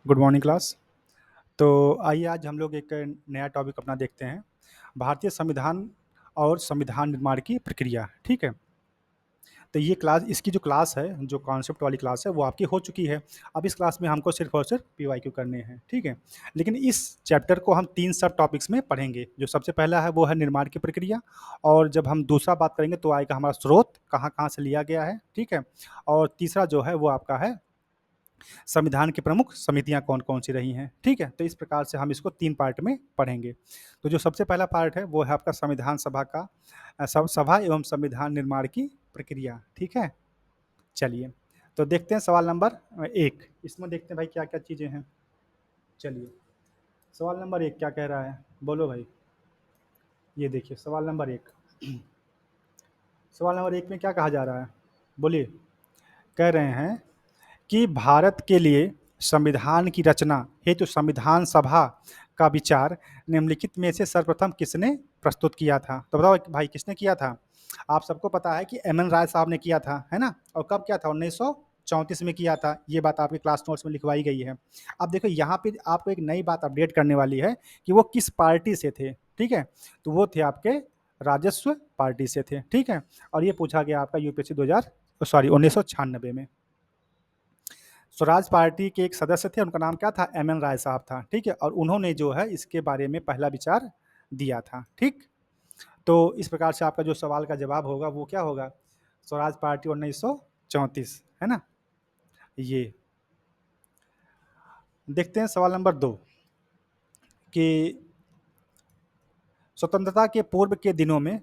Good morning class. तो आइए आज हम लोग एक नया टॉपिक अपना देखते हैं। भारतीय संविधान और संविधान निर्माण की प्रक्रिया। ठीक है। तो ये क्लास, इसकी जो क्लास है, जो कॉन्सेप्ट वाली क्लास है, वो आपकी हो चुकी है। अब इस क्लास में हमको सिर्फ और सिर्फ पीवाईक्यू करने हैं। ठीक है। लेकिन इस चैप्टर को हम 3 सब टॉपिक्स में पढ़ेंगे। जो सबसे पहला है वो है निर्माण की प्रक्रिया, और जब हम दूसरा बात करेंगे तो आएगा हमारा स्रोत, कहाँ कहाँ से लिया गया है। ठीक है। और तीसरा जो है वो आपका है संविधान की प्रमुख समितियां कौन कौन सी रही हैं। ठीक है। तो इस प्रकार से हम इसको 3 पार्ट में पढ़ेंगे। तो जो सबसे पहला पार्ट है वो है आपका संविधान सभा का सभा एवं संविधान निर्माण की प्रक्रिया। ठीक है। चलिए, तो देखते हैं सवाल नंबर 1। इसमें देखते हैं भाई क्या क्या चीज़ें हैं। चलिए, सवाल नंबर 1 क्या कह रहा है, बोलो भाई। ये देखिए सवाल नंबर 1। सवाल नंबर 1 में क्या कहा जा रहा है, बोलिए। कह रहे हैं कि भारत के लिए संविधान की रचना हेतु संविधान सभा का विचार निम्नलिखित में से सर्वप्रथम किसने प्रस्तुत किया था। तो बताओ भाई किसने किया था। आप सबको पता है कि एम एन राय साहब ने किया था, है ना। और कब किया था, 1934 में किया था। ये बात आपके क्लास नोट्स में लिखवाई गई है। अब देखो यहाँ पे आपको एक नई बात अपडेट करने वाली है कि वो किस पार्टी से थे। ठीक है। तो वो थे आपके राजस्व पार्टी से थे। ठीक है। और ये पूछा गया आपका यूपीएससी 1996 में। स्वराज पार्टी के एक सदस्य थे, उनका नाम क्या था, एम एन राय साहब था। ठीक है। और उन्होंने जो है इसके बारे में पहला विचार दिया था। ठीक। तो इस प्रकार से आपका जो सवाल का जवाब होगा वो क्या होगा, स्वराज पार्टी 1934, है ना। ये देखते हैं सवाल नंबर 2 कि स्वतंत्रता के पूर्व के दिनों में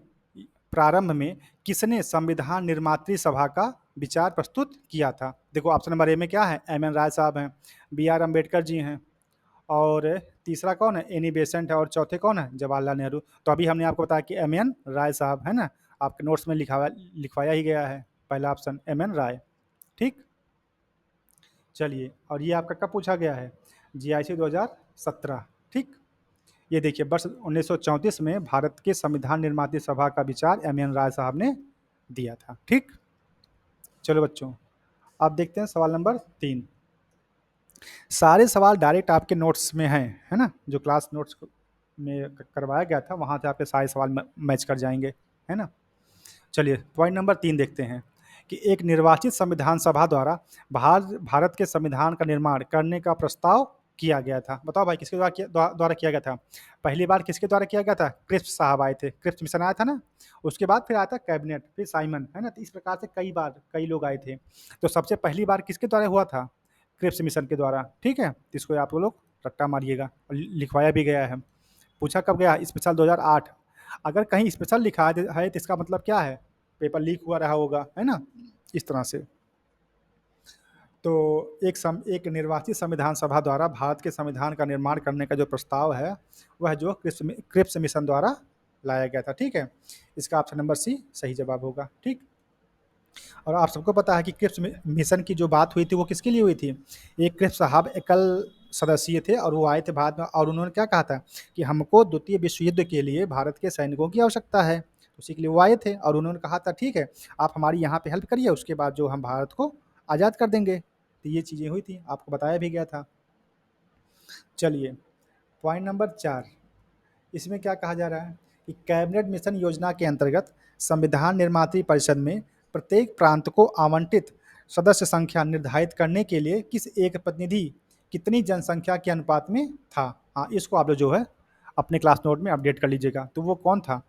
प्रारंभ में किसने संविधान निर्मात्री सभा का विचार प्रस्तुत किया था। देखो ऑप्शन नंबर ए में क्या है, एम एन राय साहब हैं, बी आर अम्बेडकर जी हैं, और तीसरा कौन है, एनी बेसेंट है, और चौथे कौन है, जवाहरलाल नेहरू। तो अभी हमने आपको बताया कि एम एन राय साहब, है ना। आपके नोट्स में लिखवाया ही गया है पहला ऑप्शन एम एन राय। ठीक। चलिए, और ये आपका कब पूछा गया है, जीआईसी 2017। ठीक। ये देखिए वर्ष 1934 में भारत के संविधान निर्माती सभा का विचार एम एन राय साहब ने दिया था। ठीक। चलो बच्चों, अब देखते हैं सवाल नंबर 3। सारे सवाल डायरेक्ट आपके नोट्स में हैं, है ना। जो क्लास नोट्स में करवाया गया था वहाँ से आपके सारे सवाल मैच कर जाएंगे, है ना। चलिए पॉइंट नंबर 3 देखते हैं कि एक निर्वाचित संविधान सभा द्वारा भारत के संविधान का निर्माण करने का प्रस्ताव किया गया था। बताओ भाई किसके द्वारा किया गया था। पहली बार किसके द्वारा किया गया था, क्रिप्स साहब आए थे, क्रिप्स मिशन आया था ना। उसके बाद फिर आया था कैबिनेट, फिर साइमन, है ना। तो इस प्रकार से कई बार कई लोग आए थे। तो सबसे पहली बार किसके द्वारा हुआ था, क्रिप्स मिशन के द्वारा। ठीक है। तो इसको आप लोग रट्टा मारिएगा, और लिखवाया भी गया है। पूछा कब गया, स्पेशल 2008। अगर कहीं स्पेशल लिखा है तो इसका मतलब क्या है, पेपर लीक हुआ रहा होगा, है ना। इस तरह से। तो एक निर्वाचित संविधान सभा द्वारा भारत के संविधान का निर्माण करने का जो प्रस्ताव है वह जो क्रिप्स मिशन द्वारा लाया गया था। ठीक है। इसका ऑप्शन नंबर सी सही जवाब होगा। ठीक। और आप सबको पता है कि क्रिप्स मिशन की जो बात हुई थी वो किसके लिए हुई थी। एक क्रिप्स साहब एकल सदस्य थे और वो आए थे बाद में, और उन्होंने क्या कहा था कि हमको द्वितीय विश्व युद्ध के लिए भारत के सैनिकों की आवश्यकता है। उसी के लिए वो आए थे, और उन्होंने कहा था ठीक है आप हमारी यहाँ पे हेल्प करिए, उसके बाद जो हम भारत को आज़ाद कर देंगे। तो ये चीज़ें हुई थी, आपको बताया भी गया था। चलिए पॉइंट नंबर 4, इसमें क्या कहा जा रहा है कि कैबिनेट मिशन योजना के अंतर्गत संविधान निर्मात्री परिषद में प्रत्येक प्रांत को आवंटित सदस्य संख्या निर्धारित करने के लिए किस एक प्रतिनिधि कितनी जनसंख्या के अनुपात में था। हाँ, इसको आप लोग जो है अपने क्लास नोट में अपडेट कर लीजिएगा। तो वो कौन था,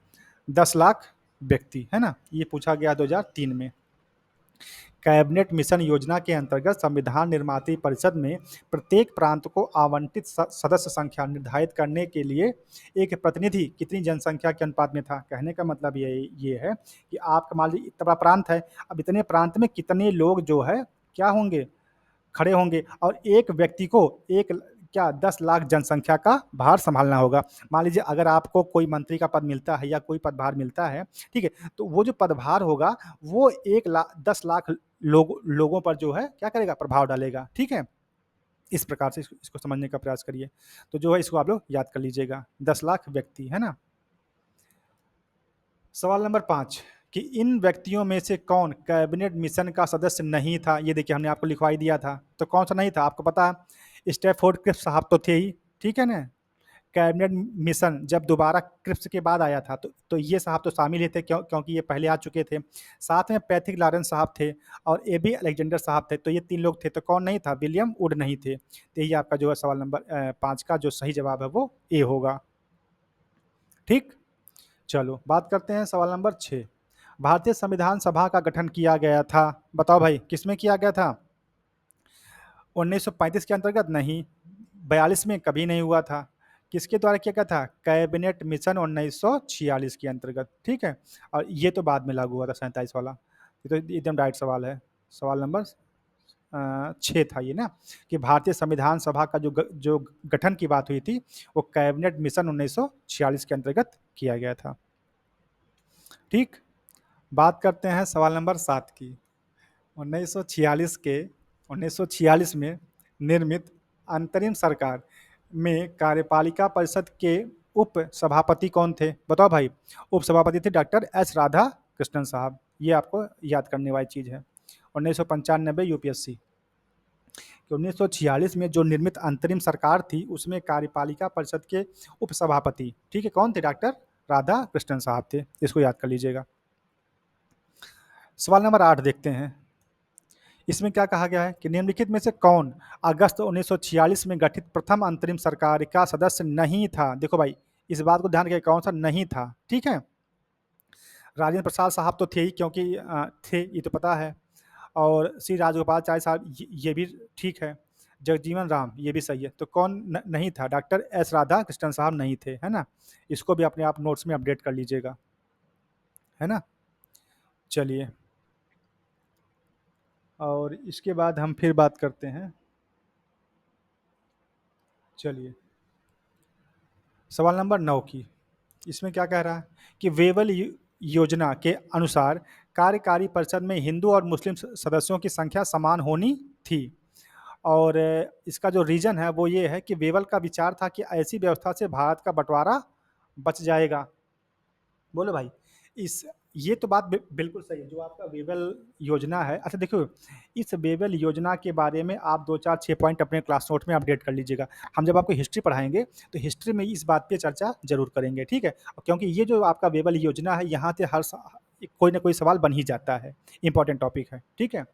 10 लाख व्यक्ति, है ना। ये पूछा गया 2003 में। कैबिनेट मिशन योजना के अंतर्गत संविधान निर्मात्री परिषद में प्रत्येक प्रांत को आवंटित सदस्य संख्या निर्धारित करने के लिए एक प्रतिनिधि कितनी जनसंख्या के अनुपात में था। कहने का मतलब ये है कि आपका मान लीजिए इतना बड़ा प्रांत है, अब इतने प्रांत में कितने लोग जो है क्या होंगे, खड़े होंगे, और एक व्यक्ति को एक क्या 10 लाख जनसंख्या का भार संभालना होगा। मान लीजिए अगर आपको कोई मंत्री का पद मिलता है या कोई पदभार मिलता है, ठीक है, तो वो जो पदभार होगा वो 10 लाख लोगों पर जो है क्या करेगा, प्रभाव डालेगा। ठीक है। इस प्रकार से इसको समझने का प्रयास करिए। तो जो है इसको आप लोग याद कर लीजिएगा, 10 लाख व्यक्ति, है ना। सवाल नंबर 5 कि इन व्यक्तियों में से कौन कैबिनेट मिशन का सदस्य नहीं था। ये देखिए हमने आपको लिखवाई दिया था, तो कौन सा नहीं था आपको पता है। स्टैफोर्ड क्रिप्स साहब तो थे ही, ठीक है ना। कैबिनेट मिशन जब दोबारा क्रिप्स के बाद आया था तो ये साहब तो शामिल ही थे, क्योंकि ये पहले आ चुके थे। साथ में पैथिक लॉरेंस साहब थे और ए बी अलेक्जेंडर साहब थे, तो ये 3 लोग थे। तो कौन नहीं था? विलियम वुड नहीं थे। तो ये आपका जो है सवाल नंबर 5 का जो सही जवाब है वो ए होगा। ठीक, चलो बात करते हैं सवाल नंबर 6। भारतीय संविधान सभा का गठन किया गया था, बताओ भाई किसमें किया गया था? 1935 के अंतर्गत? नहीं। 42 में कभी नहीं हुआ था। किसके द्वारा किया गया था? कैबिनेट मिशन 1946 के अंतर्गत, ठीक है। और ये तो बाद में लागू हुआ था 47 वाला। ये तो एकदम डायरेक्ट सवाल है। सवाल नंबर 6 था ये ना, कि भारतीय संविधान सभा का जो गठन की बात हुई थी वो कैबिनेट मिशन 1946 के अंतर्गत किया गया था। ठीक, बात करते हैं सवाल नंबर 7 की। 1946 में निर्मित अंतरिम सरकार में कार्यपालिका परिषद के उप सभापति कौन थे? बताओ भाई। उप सभापति थे डॉक्टर एस राधा कृष्णन साहब। ये आपको याद करने वाली चीज़ है। 1995 यूपीएससी। 1946 में जो निर्मित अंतरिम सरकार थी उसमें कार्यपालिका परिषद के उप सभापति, ठीक है, कौन थे? डॉक्टर राधा कृष्णन साहब थे। इसको याद कर लीजिएगा। सवाल नंबर 8 देखते हैं। इसमें क्या कहा गया है कि निम्नलिखित में से कौन अगस्त 1946 में गठित प्रथम अंतरिम सरकार का सदस्य नहीं था? देखो भाई, इस बात को ध्यान रखिए, कौन सा नहीं था, ठीक है। राजेंद्र प्रसाद साहब तो थे ही, क्योंकि थे, ये तो पता है। और श्री राजगोपालाचारी साहब, ये भी ठीक है। जगजीवन राम, ये भी सही है। तो कौन नहीं था? डॉक्टर एस राधा कृष्णन साहब नहीं थे, है ना। इसको भी अपने आप नोट्स में अपडेट कर लीजिएगा, है ना। चलिए, और इसके बाद हम फिर बात करते हैं। चलिए, सवाल नंबर 9 की। इसमें क्या कह रहा है कि वेबल योजना के अनुसार कार्यकारी परिषद में हिंदू और मुस्लिम सदस्यों की संख्या समान होनी थी। और इसका जो रीज़न है वो ये है कि वेबल का विचार था कि ऐसी व्यवस्था से भारत का बंटवारा बच जाएगा। बोलो भाई। इस ये तो बात बिल्कुल सही है, जो आपका वेबल योजना है। अच्छा देखो, इस वेबल योजना के बारे में आप 2 4 6 पॉइंट अपने क्लास नोट में अपडेट कर लीजिएगा। हम जब आपको हिस्ट्री पढ़ाएंगे तो हिस्ट्री में इस बात पे चर्चा जरूर करेंगे, ठीक है। क्योंकि ये जो आपका वेबल योजना है, यहाँ से कोई ना कोई सवाल बन ही जाता है, इंपॉर्टेंट टॉपिक है, ठीक है।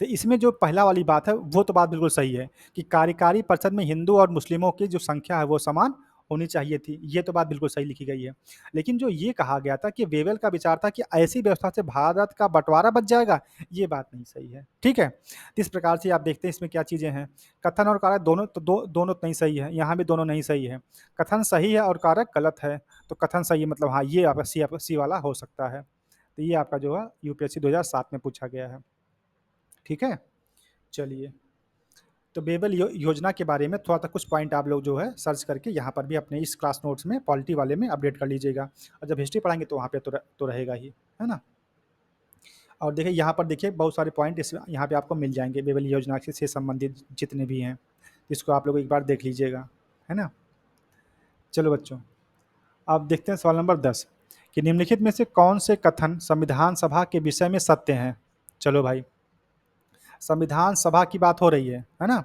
तो इसमें जो पहला वाली बात है वो तो बात बिल्कुल सही है कि कार्यकारी परिषद में हिंदू और मुस्लिमों की जो संख्या है वो समान होनी चाहिए थी। ये तो बात बिल्कुल सही लिखी गई है। लेकिन जो ये कहा गया था कि वेवेल का विचार था कि ऐसी व्यवस्था से भारत का बंटवारा बच जाएगा, ये बात नहीं सही है, ठीक है। तो इस प्रकार से आप देखते हैं इसमें क्या चीज़ें हैं। कथन और कारक दोनों तो दोनों नहीं सही है, यहाँ भी दोनों नहीं सही है। कथन सही है और कारक गलत है। तो कथन सही मतलब हाँ, ये आपका सी वाला हो सकता है। तो ये आपका जो है यूपीएससी 2007 में पूछा गया है, ठीक है। चलिए, तो बेबल योजना के बारे में थोड़ा सा कुछ पॉइंट आप लोग जो है सर्च करके यहाँ पर भी अपने इस क्लास नोट्स में पॉलिटी वाले में अपडेट कर लीजिएगा। और जब हिस्ट्री पढ़ाएंगे तो वहाँ पे तो रहेगा ही, है ना। और देखिए यहाँ पर, देखिए बहुत सारे पॉइंट इस यहाँ पे आपको मिल जाएंगे बेबल योजना से संबंधित जितने भी हैं। इसको आप लोग एक बार देख लीजिएगा, है ना। चलो बच्चों, अब देखते हैं सवाल नंबर 10 कि निम्नलिखित में से कौन से कथन संविधान सभा के विषय में सत्य हैं। चलो भाई, संविधान सभा की बात हो रही है ना।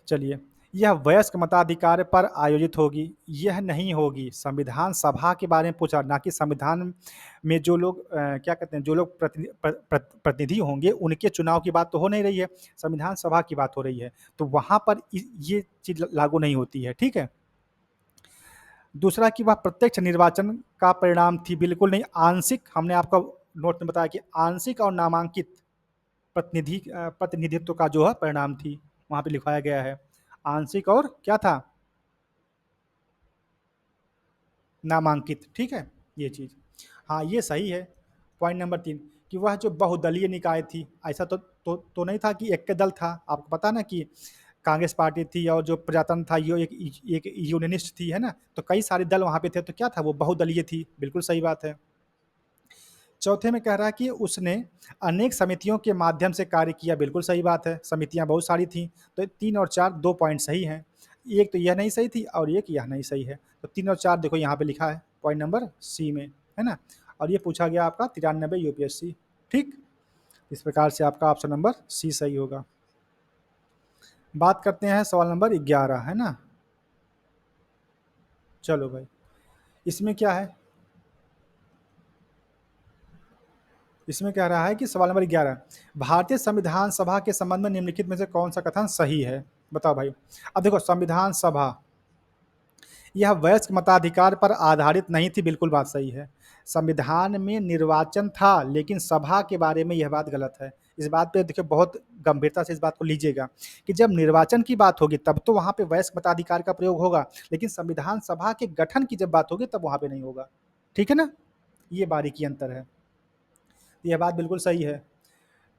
चलिए, यह वयस्क मताधिकार पर आयोजित होगी, यह नहीं होगी। संविधान सभा के बारे में पूछा, ना कि संविधान में जो लोग क्या कहते हैं, जो लोग प्रतिनिधि होंगे उनके चुनाव की बात तो हो नहीं रही है, संविधान सभा की बात हो रही है। तो वहाँ पर ये चीज़ लागू नहीं होती है, ठीक है। दूसरा कि वह प्रत्यक्ष निर्वाचन का परिणाम थी, बिल्कुल नहीं। आंशिक, हमने आपको नोट में बताया कि आंशिक और नामांकित प्रतिनिधित्व का जो है परिणाम थी, वहाँ पे लिखवाया गया है। आंशिक और क्या था? नामांकित, ठीक है, ये चीज़। हाँ, ये सही है। पॉइंट नंबर 3 कि वह जो बहुदलीय निकाय थी, ऐसा तो नहीं था कि एक के दल था। आपको पता ना कि कांग्रेस पार्टी थी और जो प्रजातंत्र था ये एक यूनियनिस्ट थी, है ना। तो कई सारे दल वहाँ पे थे, तो क्या था? वो बहुदलीय थी, बिल्कुल सही बात है। चौथे में कह रहा है कि उसने अनेक समितियों के माध्यम से कार्य किया, बिल्कुल सही बात है, समितियां बहुत सारी थी। तो 3 और 4 2 पॉइंट सही हैं। एक तो यह नहीं सही थी और एक यह नहीं सही है। तो 3 और 4 देखो यहाँ पे लिखा है पॉइंट नंबर सी में, है ना। और ये पूछा गया आपका 93 यूपीएससी, ठीक। इस प्रकार से आपका ऑप्शन नंबर सी सही होगा। बात करते हैं सवाल नंबर 11, है ना। चलो भाई, इसमें क्या है, इसमें कह रहा है कि सवाल नंबर 11, भारतीय संविधान सभा के संबंध में निम्नलिखित में से कौन सा कथन सही है। बताओ भाई। अब देखो, संविधान सभा यह वयस्क मताधिकार पर आधारित नहीं थी, बिल्कुल बात सही है। संविधान में निर्वाचन था, लेकिन सभा के बारे में यह बात गलत है। इस बात पे देखिए, बहुत गंभीरता से इस बात को लीजिएगा कि जब निर्वाचन की बात होगी तब तो वहां पे वयस्क मताधिकार का प्रयोग होगा, लेकिन संविधान सभा के गठन की जब बात होगी तब वहां पे नहीं होगा। ठीक है ना, ये बारीकी अंतर है। यह बात बिल्कुल सही है।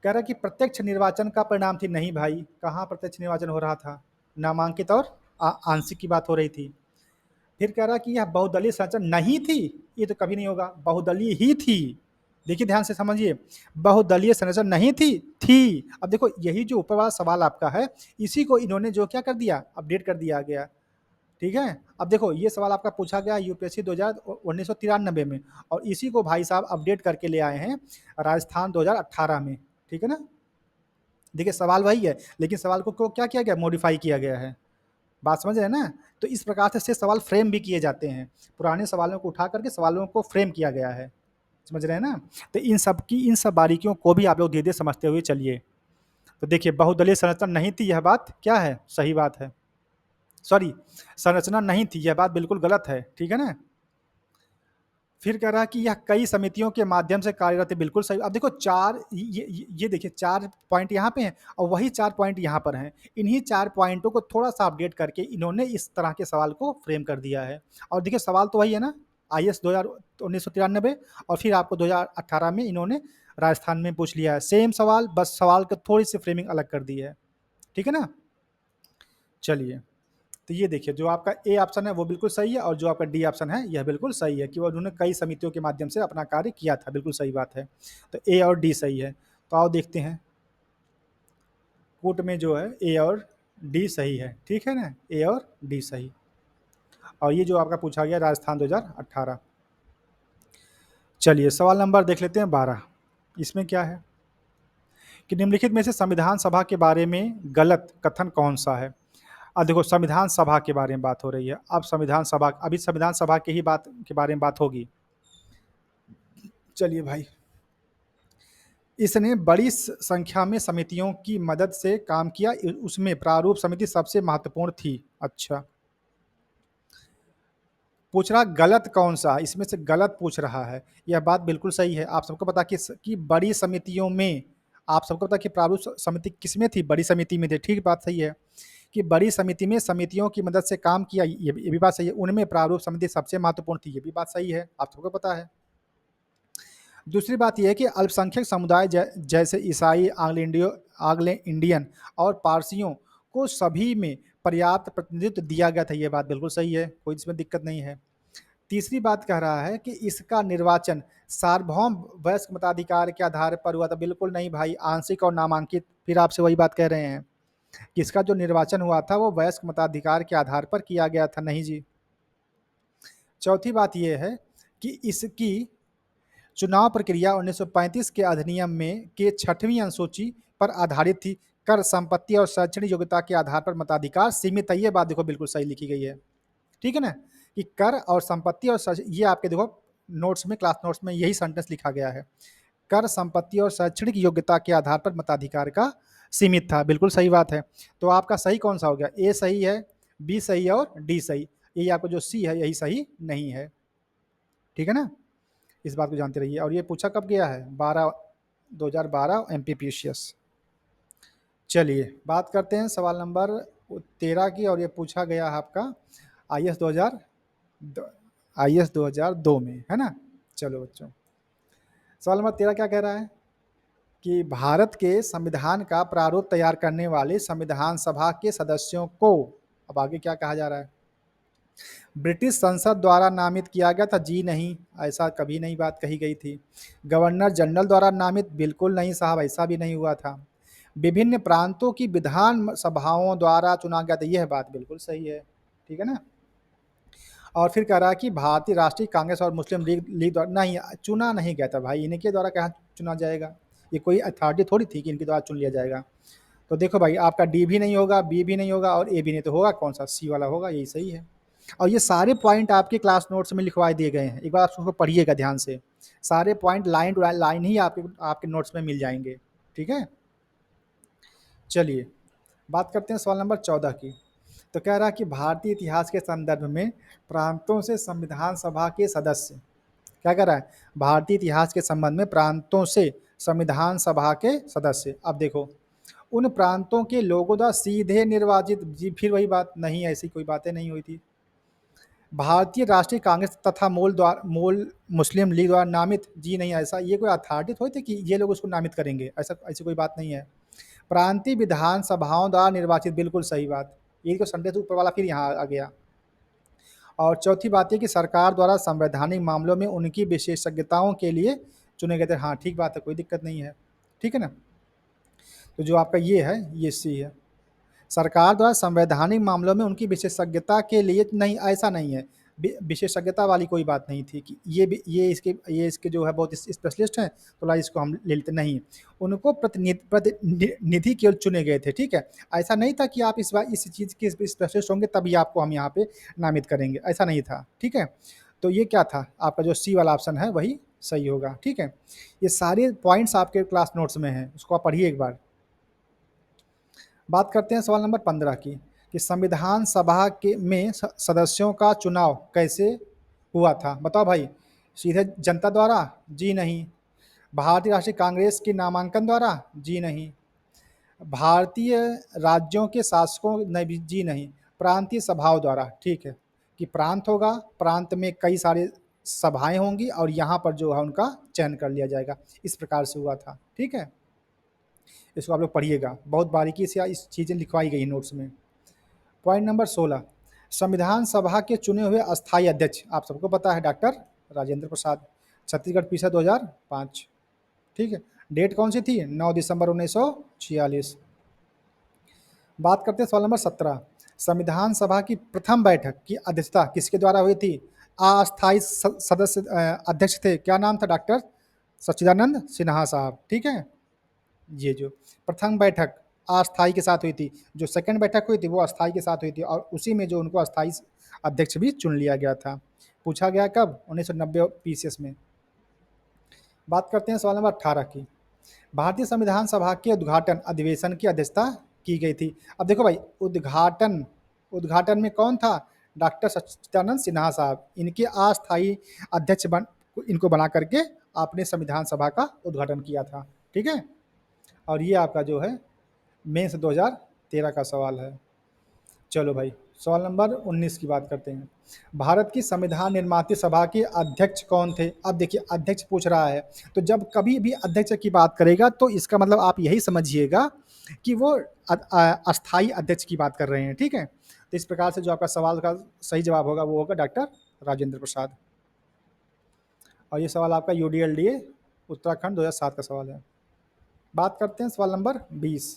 कह रहा है कि प्रत्यक्ष निर्वाचन का परिणाम थी, नहीं भाई, कहाँ प्रत्यक्ष निर्वाचन हो रहा था, नामांकित और आंशिक की बात हो रही थी। फिर कह रहा है कि यह बहुदलीय संरचना नहीं थी, ये तो कभी नहीं होगा, बहुदलीय ही थी। देखिए ध्यान से समझिए, बहुदलीय संरचना नहीं थी। अब देखो, यही जो ऊपर वाला सवाल आपका है, इसी को इन्होंने जो क्या कर दिया, अपडेट कर दिया गया। ठीक है। अब देखो, ये सवाल आपका पूछा गया यूपीएससी 1993 में, और इसी को भाई साहब अपडेट करके ले आए हैं राजस्थान 2018 में। ठीक है ना। देखिए सवाल वही है, लेकिन सवाल को क्या किया गया, मॉडिफाई किया गया है। बात समझ रहे हैं ना। तो इस प्रकार से सवाल फ्रेम भी किए जाते हैं, पुराने सवालों को उठा करके सवालों को फ्रेम किया गया है। समझ रहे हैं ना। तो इन सब बारीकियों को भी आप लोग धीरे धीरे समझते हुए चलिए। तो देखिए, बहुदलीय संरचना नहीं थी, यह बात क्या है, सही बात है। सॉरी, संरचना नहीं थी, यह बात बिल्कुल गलत है। ठीक है ना। फिर कह रहा है कि यह कई समितियों के माध्यम से कार्यरत है, बिल्कुल सही। अब देखो, चार ये देखिए, 4 पॉइंट यहाँ पे हैं और वही 4 पॉइंट यहाँ पर हैं। इन्हीं 4 पॉइंटों को थोड़ा सा अपडेट करके इन्होंने इस तरह के सवाल को फ्रेम कर दिया है। और देखिए, सवाल तो वही है ना, आईएएस 1993, और फिर आपको 2018 में इन्होंने राजस्थान में पूछ लिया है, सेम सवाल, बस सवाल की थोड़ी सी फ्रेमिंग अलग कर दी है। ठीक है ना। चलिए, तो ये देखिए, जो आपका ए ऑप्शन है वो बिल्कुल सही है, और जो आपका डी ऑप्शन है यह बिल्कुल सही है कि वो उन्होंने कई समितियों के माध्यम से अपना कार्य किया था, बिल्कुल सही बात है। तो ए और डी सही है। तो आओ देखते हैं, कूट में जो है ए और डी सही है। ठीक है ना, ए और डी सही। और ये जो आपका पूछा गया राजस्थान 2018। चलिए, सवाल नंबर देख लेते हैं 12। इसमें क्या है कि निम्नलिखित में से संविधान सभा के बारे में गलत कथन कौन सा है। अब देखो, संविधान सभा के बारे में बात हो रही है, अब संविधान सभा, अभी संविधान सभा की ही बात के बारे में बात होगी। चलिए भाई, इसने बड़ी संख्या में समितियों की मदद से काम किया, उसमें प्रारूप समिति सबसे महत्वपूर्ण थी। अच्छा, पूछ रहा गलत कौन सा, इसमें से गलत पूछ रहा है। यह बात बिल्कुल सही है। आप सबको पता कि बड़ी समितियों में, आप सबको पता कि प्रारूप समिति किसमें थी, बड़ी समिति में थी। ठीक, बात सही है कि बड़ी समिति में समितियों की मदद से काम किया, ये भी बात सही है। उनमें प्रारूप समिति सबसे महत्वपूर्ण थी, ये भी बात सही है, आप सबको पता है। दूसरी बात यह है कि अल्पसंख्यक समुदाय जैसे ईसाई, आंग्लो इंडियन और पारसियों को सभी में पर्याप्त प्रतिनिधित्व दिया गया था, यह बात बिल्कुल सही है, कोई इसमें दिक्कत नहीं है। तीसरी बात कह रहा है कि इसका निर्वाचन सार्वभौम वयस्क मताधिकार के आधार पर हुआ था, बिल्कुल नहीं भाई, आंशिक और नामांकित। फिर आपसे वही बात कह रहे हैं कि इसका जो निर्वाचन हुआ था वो वयस्क मताधिकार के आधार पर किया गया था, नहीं जी। चौथी बात यह है कि इसकी चुनाव प्रक्रिया 1935 के अधिनियम में के 6वीं अनुसूची पर आधारित थी। कर, संपत्ति और शैक्षणिक योग्यता के आधार पर मताधिकार सीमित है, ये बात देखो बिल्कुल सही लिखी गई है। ठीक है ना, कि कर और संपत्ति और ये आपके देखो नोट्स में, क्लास नोट्स में यही सेंटेंस लिखा गया है, कर, संपत्ति और शैक्षणिक योग्यता के आधार पर मताधिकार का सीमित था, बिल्कुल सही बात है। तो आपका सही कौन सा हो गया, ए सही है, बी सही है और डी सही। यही आपको जो सी है यही सही नहीं है। ठीक है ना, इस बात को जानते रहिए। और ये पूछा कब गया है, 2012 एमपीपीसीएस। चलिए, बात करते हैं सवाल नंबर 13 की, और ये पूछा गया है आपका आईएएस 2002 में, है ना। चलो बच्चों, सवाल नंबर 13 क्या कह रहा है कि भारत के संविधान का प्रारूप तैयार करने वाले संविधान सभा के सदस्यों को, अब आगे क्या कहा जा रहा है, ब्रिटिश संसद द्वारा नामित किया गया था, जी नहीं, ऐसा कभी नहीं बात कही गई थी। गवर्नर जनरल द्वारा नामित, बिल्कुल नहीं साहब, ऐसा भी नहीं हुआ था। विभिन्न प्रांतों की विधान सभाओं द्वारा चुना गया था, यह बात बिल्कुल सही है। ठीक है ना। और फिर कह रहा है कि भारतीय राष्ट्रीय कांग्रेस और मुस्लिम लीग द्वारा नहीं, चुना नहीं गया था भाई, इनके द्वारा कहाँ चुना जाएगा, ये कोई अथॉरिटी थोड़ी थी कि इनके द्वारा चुन लिया जाएगा। तो देखो भाई, आपका डी भी नहीं होगा, बी भी नहीं होगा और ए भी नहीं, तो होगा कौन सा? सी वाला होगा, यही सही है। और ये सारे पॉइंट आपके क्लास नोट्स में लिखवा दिए गए हैं, एक बार आप उसको पढ़िएगा ध्यान से। सारे पॉइंट लाइन टू लाइन ही आपके आपके नोट्स में मिल जाएंगे। ठीक है, चलिए बात करते हैं सवाल नंबर 14 की। तो कह रहा है कि भारतीय इतिहास के संदर्भ में प्रांतों से संविधान सभा के सदस्य, क्या कह रहा है? भारतीय इतिहास के संबंध में प्रांतों से संविधान सभा के सदस्य। अब देखो, उन प्रांतों के लोगों द्वारा सीधे निर्वाचित, जी फिर वही बात, नहीं ऐसी कोई बातें नहीं हुई थी। भारतीय राष्ट्रीय कांग्रेस तथा मूल मुस्लिम लीग द्वारा नामित, जी नहीं, ऐसा ये कोई अथॉरिटी थोड़ी थी कि ये लोग उसको नामित करेंगे, ऐसा ऐसी कोई बात नहीं है। प्रांतीय विधानसभाओं द्वारा निर्वाचित, बिल्कुल सही बात, ये तो संडे से ऊपर वाला फिर यहाँ आ गया। और चौथी बात ये कि सरकार द्वारा संवैधानिक मामलों में उनकी विशेषज्ञताओं के लिए चुने गए थे। हाँ ठीक बात है, कोई दिक्कत नहीं है, ठीक है ना। तो जो आपका ये है, ये सी है। सरकार द्वारा संवैधानिक मामलों में उनकी विशेषज्ञता के लिए नहीं, ऐसा नहीं है, विशेषज्ञता वाली कोई बात नहीं थी कि ये इसके जो है बहुत स्पेशलिस्ट हैं, तो ला इसको हम ले लेते, नहीं। उनको प्रतिनिधि केवल चुने गए थे, ठीक है। ऐसा नहीं था कि आप इस बार इस चीज़ के स्पेशलिस्ट होंगे तभी आपको हम यहाँ पे नामित करेंगे, ऐसा नहीं था, ठीक है। तो ये क्या था आपका, जो सी वाला ऑप्शन है वही सही होगा, ठीक है। ये सारे पॉइंट्स आपके क्लास नोट्स में हैं, उसको आप पढ़िए एक बार। बात करते हैं सवाल नंबर 15 की, कि संविधान सभा के में सदस्यों का चुनाव कैसे हुआ था? बताओ भाई, सीधे जनता द्वारा? जी नहीं। भारतीय राष्ट्रीय कांग्रेस के नामांकन द्वारा? जी नहीं। भारतीय राज्यों के शासकों ने भी? जी नहीं। प्रांतीय सभाओं द्वारा, ठीक है। कि प्रांत होगा, प्रांत में कई सारे सभाएं होंगी और यहाँ पर जो है उनका चयन कर लिया जाएगा, इस प्रकार से हुआ था, ठीक है। इसको आप लोग पढ़िएगा, बहुत बारीकी से इस चीज़ें लिखवाई गई नोट्स में। पॉइंट नंबर 16, संविधान सभा के चुने हुए अस्थायी अध्यक्ष, आप सबको पता है, डॉक्टर राजेंद्र प्रसाद, छत्तीसगढ़ पीछा 2005, ठीक है। डेट कौन सी थी? 9 दिसंबर 1946। बात करते हैं सवाल नंबर 17, संविधान सभा की प्रथम बैठक की अध्यक्षता किसके द्वारा हुई थी? अस्थायी सदस्य अध्यक्ष थे, क्या नाम था? डॉक्टर सच्चिदानंद सिन्हा साहब, ठीक है। ये जो प्रथम बैठक अस्थाई के साथ हुई थी, जो सेकंड बैठक हुई थी वो अस्थाई के साथ हुई थी, और उसी में जो उनको अस्थाई अध्यक्ष भी चुन लिया गया था। पूछा गया कब? 1990 पीसीएस में। बात करते हैं सवाल नंबर 18 की। भारतीय संविधान सभा के उद्घाटन अधिवेशन की अध्यक्षता की गई थी। अब देखो भाई, उद्घाटन उद्घाटन में कौन था? डॉक्टर सच्चिदानंद सिन्हा साहब, इनके अस्थाई अध्यक्ष इनको बना करके आपने संविधान सभा का उद्घाटन किया था, ठीक है। और ये आपका जो है मेंस 2013 का सवाल है। चलो भाई, सवाल नंबर 19 की बात करते हैं। भारत की संविधान निर्माती सभा के अध्यक्ष कौन थे? अब देखिए, अध्यक्ष पूछ रहा है, तो जब कभी भी अध्यक्ष की बात करेगा तो इसका मतलब आप यही समझिएगा कि वो अस्थाई अध्यक्ष की बात कर रहे हैं, ठीक है। तो इस प्रकार से जो आपका सवाल का सही जवाब होगा वो होगा डॉक्टर राजेंद्र प्रसाद। और ये सवाल आपका यूडीएलडीए उत्तराखंड 2007 का सवाल है। बात करते हैं सवाल नंबर 20,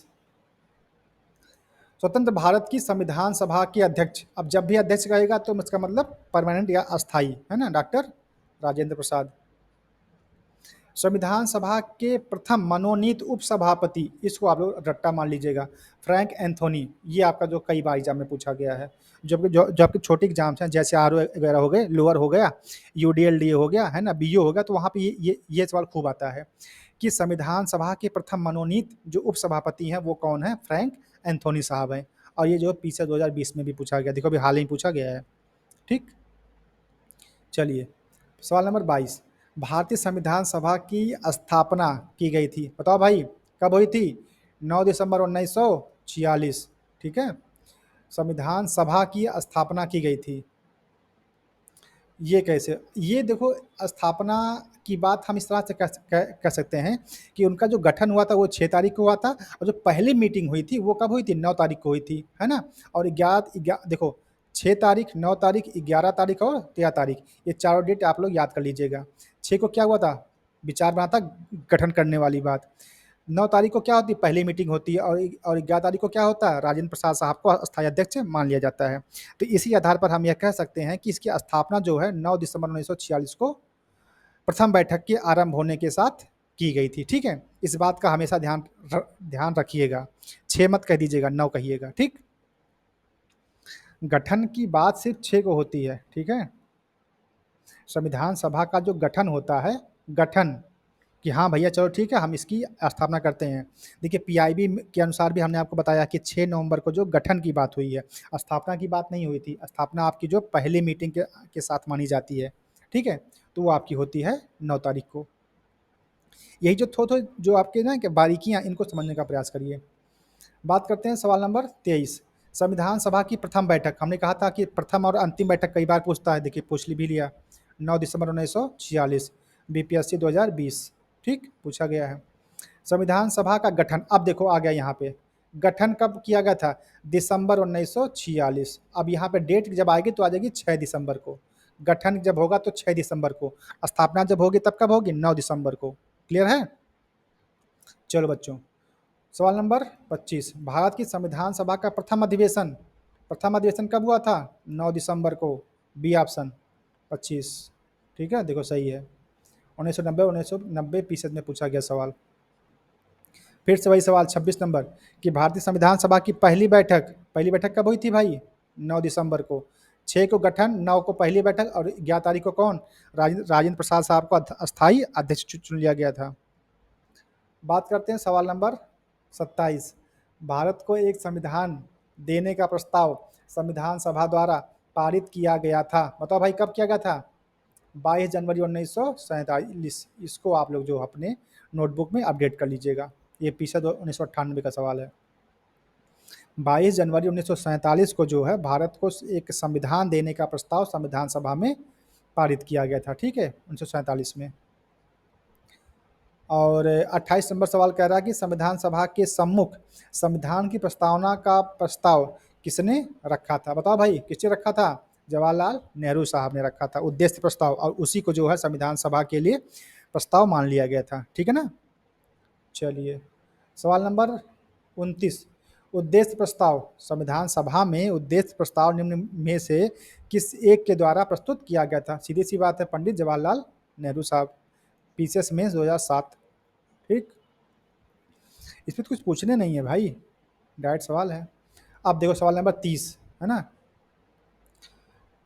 स्वतंत्र भारत की संविधान सभा के अध्यक्ष। अब जब भी अध्यक्ष कहेगा तो इसका मतलब परमानेंट या अस्थाई, है ना, डॉक्टर राजेंद्र प्रसाद। संविधान सभा के प्रथम मनोनीत उपसभापति, इसको आप लोग रट्टा मान लीजिएगा, फ्रैंक एंथोनी। ये आपका जो कई बार एग्जाम में पूछा गया है, जो आपके छोटे एग्जाम्स हैं, जैसे आर वगैरह हो गए, लोअर हो गया, यूडीएलडी हो गया, है ना, बीओ हो गया, तो वहाँ पे ये सवाल खूब आता है कि संविधान सभा के प्रथम मनोनीत जो उपसभापति हैं वो कौन है? फ्रैंक एंथोनी साहब हैं। और ये जो पीछे 2020 में भी पूछा गया, देखो अभी हाल ही पूछा गया है, ठीक। चलिए सवाल नंबर 22, भारतीय संविधान सभा की स्थापना की गई थी, बताओ भाई कब हुई थी? 9 दिसंबर 1946, ठीक है। संविधान सभा की स्थापना की गई थी, ये कैसे? ये देखो, स्थापना की बात हम इस तरह से कह सकते हैं कि उनका जो गठन हुआ था वो 6 तारीख को हुआ था, और जो पहली मीटिंग हुई थी वो कब हुई थी? 9 तारीख को हुई थी, है ना। और 11 देखो, 6 तारीख, 9 तारीख, 11 तारीख और 13 तारीख, ये चारों डेट आप लोग याद कर लीजिएगा। 6 को क्या हुआ था? विचार बना था, गठन करने वाली बात। 9 तारीख को क्या होती है? पहली मीटिंग होती है। और 11 तारीख को क्या होता है? राजेंद्र प्रसाद साहब को अस्थायी अध्यक्ष मान लिया जाता है। तो इसी आधार पर हम यह कह सकते हैं कि इसकी स्थापना जो है 9 दिसंबर 1946 को प्रथम बैठक के आरंभ होने के साथ की गई थी। ठीक है, इस बात का हमेशा ध्यान रखिएगा। 6 मत कह दीजिएगा, 9 कहिएगा। ठीक, गठन की बात सिर्फ 6 को होती है। ठीक है, संविधान सभा का जो गठन होता है, गठन कि हाँ भैया चलो ठीक है हम इसकी स्थापना करते हैं। देखिए पीआईबी के अनुसार भी हमने आपको बताया कि 6 नवंबर को जो गठन की बात हुई है, स्थापना की बात नहीं हुई थी। स्थापना आपकी जो पहली मीटिंग के साथ मानी जाती है। ठीक है, तो वो आपकी होती है 9 तारीख को। यही जो थो जो आपके ना कि बारीकियां, इनको समझने का प्रयास करिए। बात करते हैं सवाल नंबर 23। संविधान सभा की प्रथम बैठक, हमने कहा था कि प्रथम और अंतिम बैठक कई बार पूछता है। देखिए पूछ भी लिया, 9 दिसंबर 1946, बीपीएससी 2020। ठीक, पूछा गया है। संविधान सभा का गठन, अब देखो आ गया यहाँ पे, गठन कब किया गया था? दिसंबर 1946। अब यहाँ पे डेट जब आएगी तो आ जाएगी 6 दिसंबर को। गठन जब होगा तो 6 दिसंबर को, स्थापना जब होगी तब कब होगी? 9 दिसंबर को। क्लियर है? चलो बच्चों, सवाल नंबर 25। भारत की संविधान सभा का प्रथम अधिवेशन कब हुआ था? 9 दिसंबर को। B option 25। ठीक है, देखो सही है। 1990 में पूछा गया सवाल। फिर से वही सवाल 26 नंबर कि भारतीय संविधान सभा की पहली बैठक कब हुई थी भाई? 9 दिसंबर को। 6 को गठन, 9 को पहली बैठक और 11 तारीख को कौन? राजेंद्र प्रसाद साहब को अस्थायी अध्यक्ष चुन लिया गया था। बात करते हैं सवाल नंबर 27। भारत को एक संविधान देने का प्रस्ताव संविधान सभा द्वारा पारित किया गया था। बताओ भाई कब किया गया था? 22 जनवरी 1947। इसको आप लोग जो अपने नोटबुक में अपडेट कर लीजिएगा। ये पीछे 1998 का सवाल है। 22 जनवरी 1947 को जो है भारत को एक संविधान देने का प्रस्ताव संविधान सभा में पारित किया गया था। ठीक है, 1947 में। और 28 नंबर सवाल कह रहा है कि संविधान सभा के सम्मुख संविधान की प्रस्तावना का प्रस्ताव किसने रखा था? बताओ भाई किसने रखा था? जवाहरलाल नेहरू साहब ने रखा था, उद्देश्य प्रस्ताव, और उसी को जो है संविधान सभा के लिए प्रस्ताव मान लिया गया था। ठीक है ना। चलिए, सवाल नंबर 29। उद्देश्य प्रस्ताव, संविधान सभा में उद्देश्य प्रस्ताव निम्न में से किस एक के द्वारा प्रस्तुत किया गया था? सीधी सी बात है, पंडित जवाहरलाल नेहरू साहब। पीसीएस में 2007। ठीक, इसमें तो कुछ पूछने नहीं है भाई, डायरेक्ट सवाल है। अब देखो सवाल नंबर 30 है ना।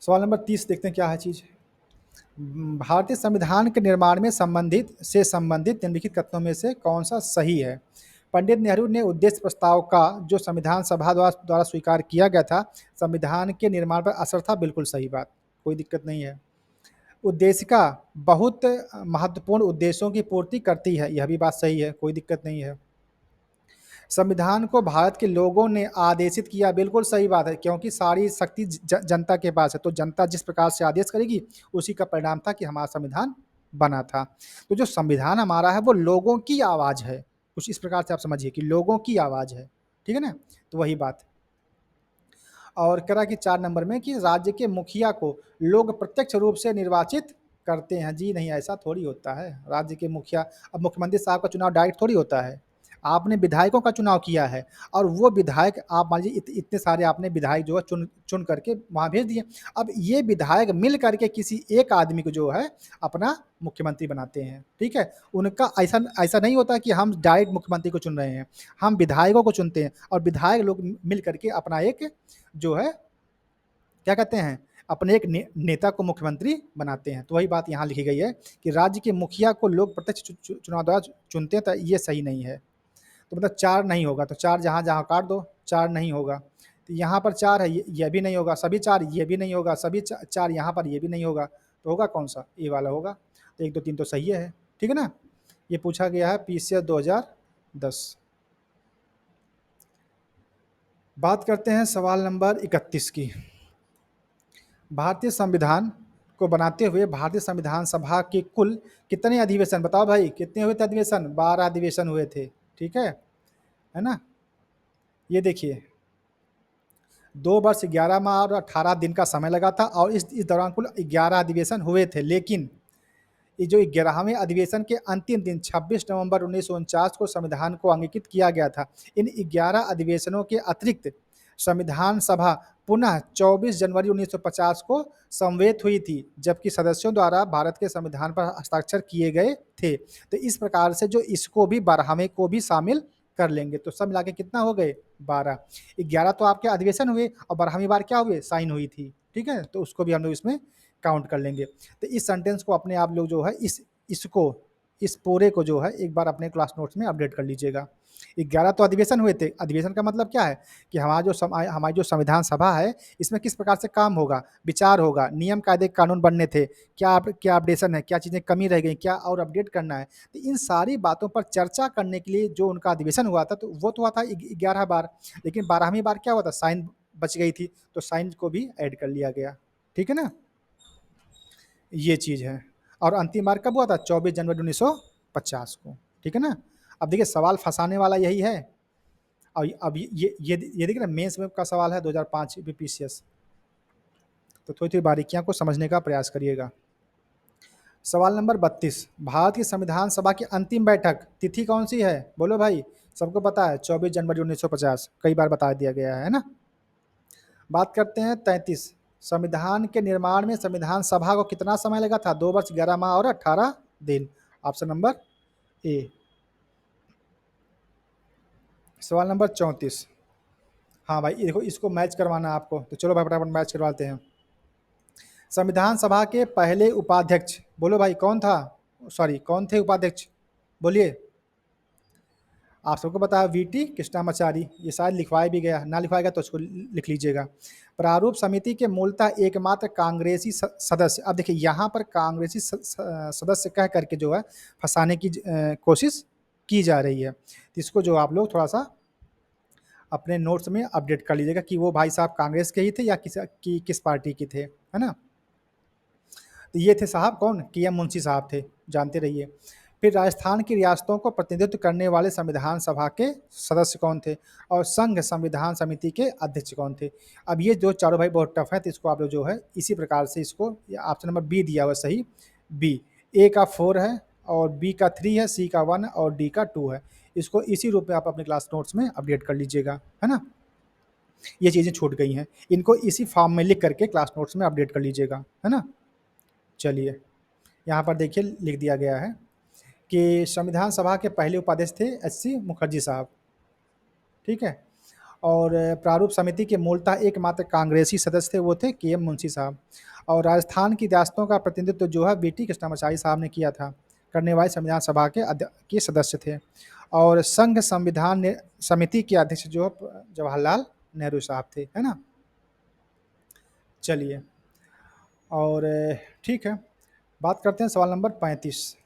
सवाल नंबर 30 देखते हैं क्या है चीज़। भारतीय संविधान के निर्माण में संबंधित निम्नलिखित कथनों में से कौन सा सही है? पंडित नेहरू ने उद्देश्य प्रस्ताव का जो संविधान सभा द्वारा स्वीकार किया गया था संविधान के निर्माण पर असर था। बिल्कुल सही बात, कोई दिक्कत नहीं है। उद्देशिका बहुत महत्वपूर्ण उद्देश्यों की पूर्ति करती है, यह भी बात सही है, कोई दिक्कत नहीं है। संविधान को भारत के लोगों ने आदेशित किया, बिल्कुल सही बात है, क्योंकि सारी शक्ति जनता के पास है, तो जनता जिस प्रकार से आदेश करेगी उसी का परिणाम था कि हमारा संविधान बना था। तो जो संविधान हमारा है वो लोगों की आवाज़ है, कुछ इस प्रकार से आप समझिए कि लोगों की आवाज़ है। ठीक है ना, तो वही बात। और करा कि 4 नंबर में कि राज्य के मुखिया को लोग प्रत्यक्ष रूप से निर्वाचित करते हैं। जी नहीं, ऐसा थोड़ी होता है। राज्य के मुखिया, अब मुख्यमंत्री साहब का चुनाव डायरेक्ट थोड़ी होता है। आपने विधायकों का चुनाव किया है और वो विधायक आप मान लीजिए इतने सारे आपने विधायक जो है चुन चुन करके वहाँ भेज दिए। अब ये विधायक मिल करके किसी एक आदमी को जो है अपना मुख्यमंत्री बनाते हैं। ठीक है, उनका ऐसा ऐसा नहीं होता कि हम डायरेक्ट मुख्यमंत्री को चुन रहे हैं, हम विधायकों को चुनते हैं और विधायक लोग मिल करके अपना एक जो है क्या कहते हैं अपने एक नेता को मुख्यमंत्री बनाते हैं। तो वही बात यहाँ लिखी गई है कि राज्य के मुखिया को लोग प्रत्यक्ष चुनाव द्वारा चुनते हैं, तो ये सही नहीं है। तो मतलब 4 नहीं होगा, तो 4 जहाँ जहाँ काट दो, 4 नहीं होगा। तो यहाँ पर 4 है, ये भी नहीं होगा, सभी 4 ये भी नहीं होगा, सभी 4 यहाँ पर ये भी नहीं होगा, तो होगा कौन सा? ये वाला होगा। तो 1 2 3 तो सही है। ठीक है ना, ये पूछा गया है पीसीएस 2010। बात करते हैं सवाल नंबर 31 की। भारतीय संविधान को बनाते हुए भारतीय संविधान सभा के कुल कितने अधिवेशन? बताओ भाई कितने हुए थे अधिवेशन? 12 अधिवेशन हुए थे। ठीक है ना। ये देखिए 2 वर्ष 11 माह और 18 दिन का समय लगा था और इस दौरान कुल 11 अधिवेशन हुए थे। लेकिन ये जो 11वें अधिवेशन के अंतिम दिन 26 नवंबर 1949 को संविधान को अंगीकृत किया गया था। इन 11 अधिवेशनों के अतिरिक्त संविधान सभा पुनः 24 जनवरी 1950 को समवेत हुई थी, जबकि सदस्यों द्वारा भारत के संविधान पर हस्ताक्षर किए गए थे। तो इस प्रकार से जो इसको भी 12वें को भी शामिल कर लेंगे, तो सब मिला के कितना हो गए 12। 11 तो आपके अधिवेशन हुए और 12वीं बार क्या हुए, साइन हुई थी। ठीक है, तो उसको भी हम लोग इसमें काउंट कर लेंगे। तो इस सेंटेंस को अपने आप लोग जो है इसको इस पूरे को जो है एक बार अपने क्लास नोट्स में अपडेट कर लीजिएगा। 11 तो अधिवेशन हुए थे। अधिवेशन का मतलब क्या है कि हमारी जो संविधान सभा है, इसमें किस प्रकार से काम होगा, विचार होगा, नियम कायदे कानून बनने थे, क्या अपडेशन है, क्या चीज़ें कमी रह गई, क्या और अपडेट करना है। तो इन सारी बातों पर चर्चा करने के लिए जो उनका अधिवेशन हुआ था, तो वो तो हुआ था 11 बार, लेकिन 12वीं बार क्या हुआ था, साइन बच गई थी, तो साइन को भी ऐड कर लिया गया। ठीक है ना, ये चीज़ है। और अंतिम बार कब हुआ था, 24 जनवरी 1950 को। ठीक है ना। अब देखिए सवाल फंसाने वाला यही है। और अब ये देखिए ना, मेंस में का सवाल है 2005 बीपीसीएस। तो थोड़ी थोड़ी बारीकियां को समझने का प्रयास करिएगा। सवाल नंबर 32, भारत की संविधान सभा की अंतिम बैठक तिथि कौन सी है, बोलो भाई। सबको पता है 24 जनवरी 1950, कई बार बता दिया गया है ना। बात करते हैं 33, संविधान के निर्माण में संविधान सभा को कितना समय लगा था, 2 वर्ष 11 माह और 18 दिन। Option number A. सवाल नंबर 34, हाँ भाई ये देखो, इसको मैच करवाना है आपको, तो चलो भाई फटाफट मैच करवाते हैं। संविधान सभा के पहले उपाध्यक्ष, बोलो भाई कौन था, सॉरी कौन थे उपाध्यक्ष, बोलिए। आप सबको पता है वीटी कृष्णामाचारी, ये शायद लिखवाया भी गया, ना लिखवाया गया तो उसको लिख लीजिएगा। प्रारूप समिति के मूलतः एकमात्र कांग्रेसी सदस्य, अब देखिए यहाँ पर कांग्रेसी सदस्य कह करके जो है फंसाने की कोशिश की जा रही है। तो इसको जो आप लोग थोड़ा सा अपने नोट्स में अपडेट कर लीजिएगा कि वो भाई साहब कांग्रेस के ही थे या किस पार्टी के थे, है ना। तो ये थे साहब कौन, के.एम. मुंशी साहब थे, जानते रहिए। फिर राजस्थान की रियासतों को प्रतिनिधित्व करने वाले संविधान सभा के सदस्य कौन थे, और संघ संविधान समिति के अध्यक्ष कौन थे। अब ये जो चारों भाई बहुत टफ है, तो इसको आप लोग जो है इसी प्रकार से इसको, ऑप्शन नंबर बी दिया हुआ सही, बी। ए का 4 है और बी का 3 है, सी का 1 और डी का 2 है। इसको इसी रूप में आप अपने क्लास नोट्स में अपडेट कर लीजिएगा, है ना। ये चीज़ें छूट गई हैं, इनको इसी फॉर्म में लिख करके क्लास नोट्स में अपडेट कर लीजिएगा, है ना। चलिए यहाँ पर देखिए लिख दिया गया है कि संविधान सभा के पहले उपाध्यक्ष थे एच.सी. मुखर्जी साहब। ठीक है। और प्रारूप समिति के मूलतः एकमात्र कांग्रेसी सदस्य थे, वो थे के.एम. मुंशी साहब। और राजस्थान की रियासतों का प्रतिनिधित्व जो है वीटी कृष्णामाचारी साहब ने किया था, करने वाले संविधान सभा के सदस्य थे। और संघ संविधान समिति के अध्यक्ष जो जवाहरलाल नेहरू साहब थे, है ना। चलिए, और ठीक है, बात करते हैं सवाल नंबर 35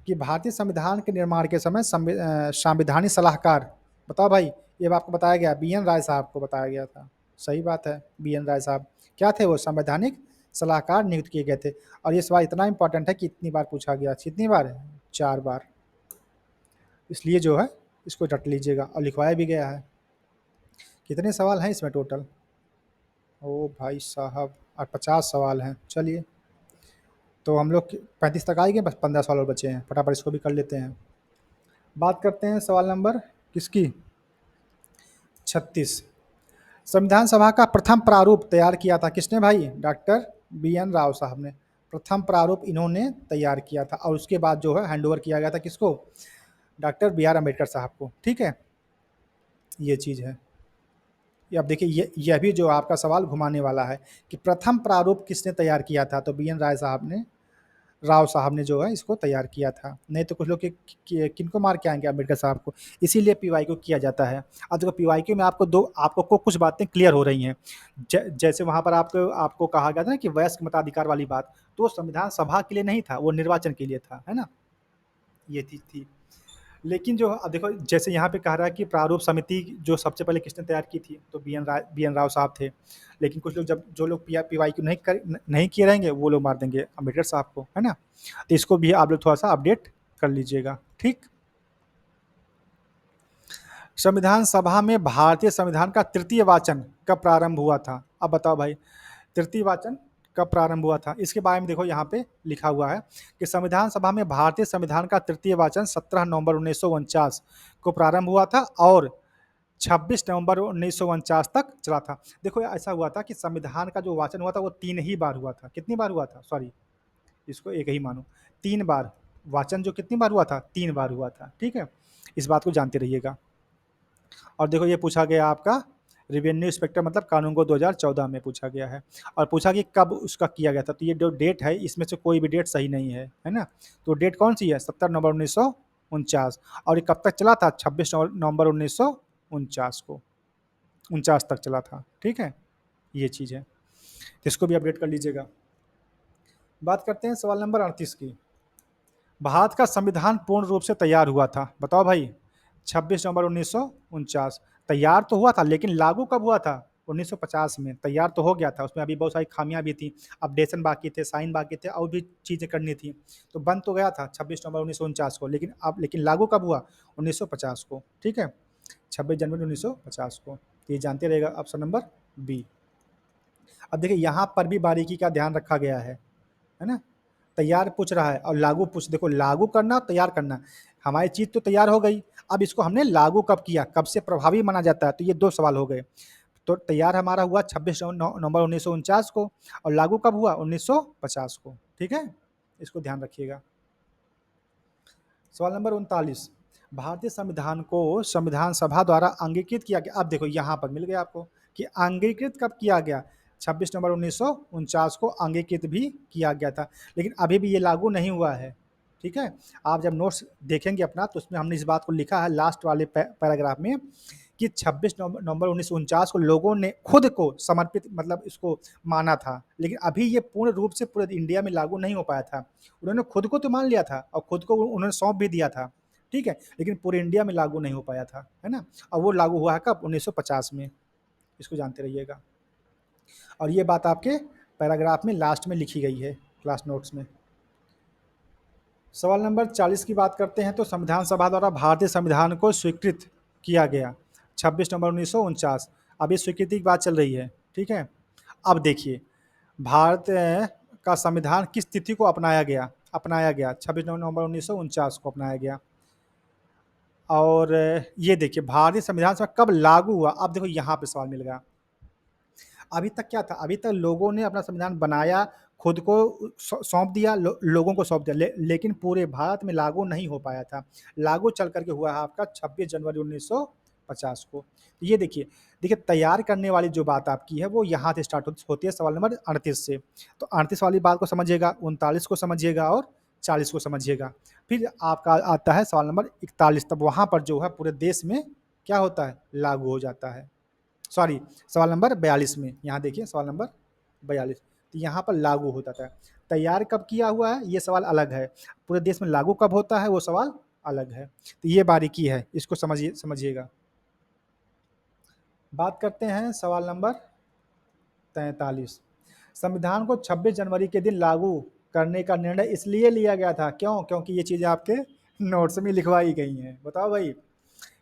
कि भारतीय संविधान के निर्माण के समय संविधानिक सलाहकार, बताओ भाई। ये आपको बताया गया, बी.एन. राय साहब को बताया गया था। सही बात है, बी.एन. राय साहब क्या थे, वो संवैधानिक सलाहकार नियुक्त किए गए थे। और ये सवाल इतना इंपॉर्टेंट है कि इतनी बार पूछा गया, कितनी बार, 4 बार। इसलिए जो है इसको रट लीजिएगा, और लिखवाया भी गया है। कितने सवाल हैं इसमें टोटल, ओ भाई साहब 50 सवाल हैं। चलिए, तो हम लोग 35 तक आएंगे, बस 15 सवाल और बचे हैं, फटाफट इसको भी कर लेते हैं। बात करते हैं सवाल नंबर किसकी, 36। संविधान सभा का प्रथम प्रारूप तैयार किया था किसने भाई, डॉक्टर बी.एन. राव साहब ने। प्रथम प्रारूप इन्होंने तैयार किया था, और उसके बाद जो है हैंड ओवर किया गया था किसको, डॉक्टर बी.आर. अम्बेडकर साहब को। ठीक है, ये चीज़ है। अब देखिए यह भी जो आपका सवाल घुमाने वाला है कि प्रथम प्रारूप किसने तैयार किया था, तो बी.एन. राव साहब ने जो है इसको तैयार किया था। नहीं तो कुछ लोग किनको मार के आएंगे, अम्बेडकर साहब को। इसीलिए पीवाईक्यू किया जाता है। अब देखो पीवाईक्यू में आपको कुछ बातें क्लियर हो रही हैं। जैसे वहाँ पर आपको कहा गया था ना कि वयस्क मताधिकार वाली बात, तो संविधान सभा के लिए नहीं था, वो निर्वाचन के लिए था, है ना। ये थी। लेकिन जो अब देखो, जैसे यहाँ पे कह रहा है कि प्रारूप समिति जो सबसे पहले किसने तैयार की थी, तो बी.एन. राव साहब थे। लेकिन कुछ लोग जो लोग पीवाईक्यू नहीं किए रहेंगे, वो लोग मार देंगे अम्बेडकर साहब को, है ना। तो इसको भी आप लोग थोड़ा सा अपडेट कर लीजिएगा। ठीक। संविधान सभा में भारतीय संविधान का तृतीय वाचन कब प्रारंभ हुआ था, अब बताओ भाई। तृतीय वाचन कब प्रारंभ हुआ था, इसके बारे में देखो यहाँ पे लिखा हुआ है कि संविधान सभा में भारतीय संविधान का तृतीय वाचन 17 नवंबर 1949 को प्रारंभ हुआ था, और 26 नवंबर 1949 तक चला था। देखो ऐसा हुआ था कि संविधान का जो वाचन हुआ था वो 3 ही बार हुआ था। कितनी बार हुआ था? सॉरी, इसको एक ही मानो, 3 बार। वाचन जो कितनी बार हुआ था? 3 बार हुआ था, ठीक है? इस बात को जानते रहिएगा। और देखो ये पूछा गया आपका रेवेन्यू इंस्पेक्टर मतलब कानूनगो 2014 में पूछा गया है। और पूछा कि कब उसका किया गया था, तो ये जो डेट है इसमें से कोई भी डेट सही नहीं है ना? तो डेट कौन सी है? 17 नवंबर 1949। और ये कब तक चला था? 26 नवंबर 1949 को, 49 तक चला था, ठीक है? ये चीज़ है, तो इसको भी अपडेट कर लीजिएगा। बात करते हैं सवाल नंबर 38 की। भारत का संविधान पूर्ण रूप से तैयार हुआ था, बताओ भाई। 26 नवंबर 1949। तैयार तो हुआ था लेकिन लागू कब हुआ था? 1950 में। तैयार तो हो गया था, उसमें अभी बहुत सारी खामियां भी थी, अपडेशन बाकी थे, साइन बाकी थे, और भी चीज़ें करनी थी। तो बन तो गया था 26 नवंबर 1949 को, लेकिन लागू कब हुआ? 1950 को, ठीक है? 26 जनवरी 1950 को। तो ये जानते रहेगा, ऑप्शन नंबर बी। अब देखिए यहाँ पर भी बारीकी का ध्यान रखा गया है ना? तैयार पूछ रहा है और लागू पूछ, देखो लागू करना और तैयार करना, हमारी चीज़ तो तैयार हो गई, अब इसको हमने लागू कब किया, कब से प्रभावी माना जाता है, तो ये 2 सवाल हो गए। तो तैयार हमारा हुआ 26 नवंबर 1949 को, और लागू कब हुआ? 1950 को, ठीक है? इसको ध्यान रखिएगा। सवाल नंबर 39। भारतीय संविधान को संविधान सभा द्वारा अंगीकृत किया गया। अब देखो यहाँ पर मिल गया आपको कि अंगीकृत कब किया गया? 26 नवंबर 1949 को अंगीकृत भी किया गया था, लेकिन अभी भी ये लागू नहीं हुआ है, ठीक है? आप जब नोट्स देखेंगे अपना, तो उसमें हमने इस बात को लिखा है लास्ट वाले पैराग्राफ में कि 26 नवंबर 1949 को लोगों ने खुद को समर्पित मतलब इसको माना था, लेकिन अभी ये पूर्ण रूप से पूरे इंडिया में लागू नहीं हो पाया था। उन्होंने खुद को तो मान लिया था और खुद को उन्होंने सौंप भी दिया था, ठीक है? लेकिन पूरे इंडिया में लागू नहीं हो पाया था, है ना? और वो लागू हुआ है कब? 1950 में। इसको जानते रहिएगा। और ये बात आपके पैराग्राफ में लास्ट में लिखी गई है, क्लास नोट्स में। सवाल नंबर 40 की बात करते हैं, तो संविधान सभा द्वारा भारतीय संविधान को स्वीकृत किया गया 26 नवंबर 1949। अभी स्वीकृति की बात चल रही है, ठीक है? अब देखिए भारत का संविधान किस तिथि को अपनाया गया 26 नवंबर 1949 को अपनाया गया। और ये देखिए भारतीय संविधान सभा कब लागू हुआ। अब देखो यहाँ पे सवाल मिल गया। अभी तक क्या था? अभी तक लोगों ने अपना संविधान बनाया, खुद को सौंप दिया, लोगों को सौंप दिया, लेकिन पूरे भारत में लागू नहीं हो पाया था। लागू चल करके हुआ है आपका 26 जनवरी 1950 को। तो ये देखिए, देखिए तैयार करने वाली जो बात आपकी है वो यहाँ से स्टार्ट होती है सवाल नंबर 38 से। तो 38 वाली बात को समझिएगा, 39 को समझिएगा और 40 को समझिएगा। फिर आपका आता है सवाल नंबर 41, तब वहाँ पर जो है पूरे देश में क्या होता है? लागू हो जाता है। सॉरी, सवाल नंबर 42 में, यहाँ देखिए सवाल नंबर 42, तो यहाँ पर लागू होता था। तैयार कब किया हुआ है ये सवाल अलग है, पूरे देश में लागू कब होता है वो सवाल अलग है। तो ये बारीकी है, इसको समझिएगा। बात करते हैं सवाल नंबर 43। संविधान को 26 जनवरी के दिन लागू करने का निर्णय इसलिए लिया गया था, क्यों? क्योंकि ये चीज़ें आपके नोट्स में लिखवाई गई हैं, बताओ भाई।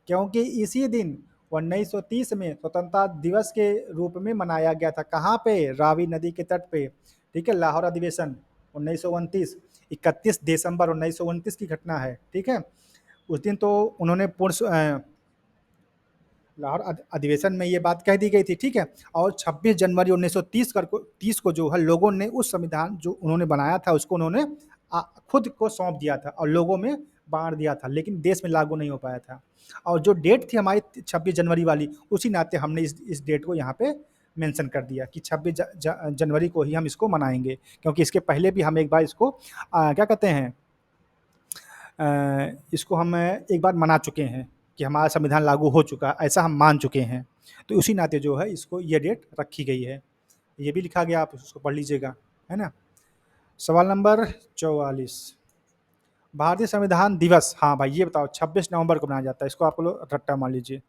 क्योंकि इसी दिन 1930 में स्वतंत्रता दिवस के रूप में मनाया गया था। कहाँ पे? रावी नदी के तट पे, ठीक है? लाहौर अधिवेशन 1929, 31 दिसंबर 1929 की घटना है, ठीक है? उस दिन तो उन्होंने लाहौर अधिवेशन में ये बात कह दी गई थी, ठीक है? और 26 जनवरी 1930 को जो है लोगों ने उस संविधान जो उन्होंने बनाया था उसको उन्होंने खुद को सौंप दिया था और लोगों में बांट दिया था, लेकिन देश में लागू नहीं हो पाया था। और जो डेट थी हमारी 26 जनवरी वाली, उसी नाते हमने इस डेट को यहाँ पे मेंशन कर दिया कि 26 जनवरी को ही हम इसको मनाएंगे, क्योंकि इसके पहले भी हम एक बार इसको क्या कहते हैं, इसको हम एक बार मना चुके हैं कि हमारा संविधान लागू हो चुका है, ऐसा हम मान चुके हैं। तो उसी नाते जो है इसको ये डेट रखी गई है। ये भी लिखा गया, आप उसको पढ़ लीजिएगा, है ना? सवाल नंबर 44। भारतीय संविधान दिवस, हाँ भाई ये बताओ 26 नवंबर को मनाया जाता है, इसको आप लोग रट्टा मान लीजिए।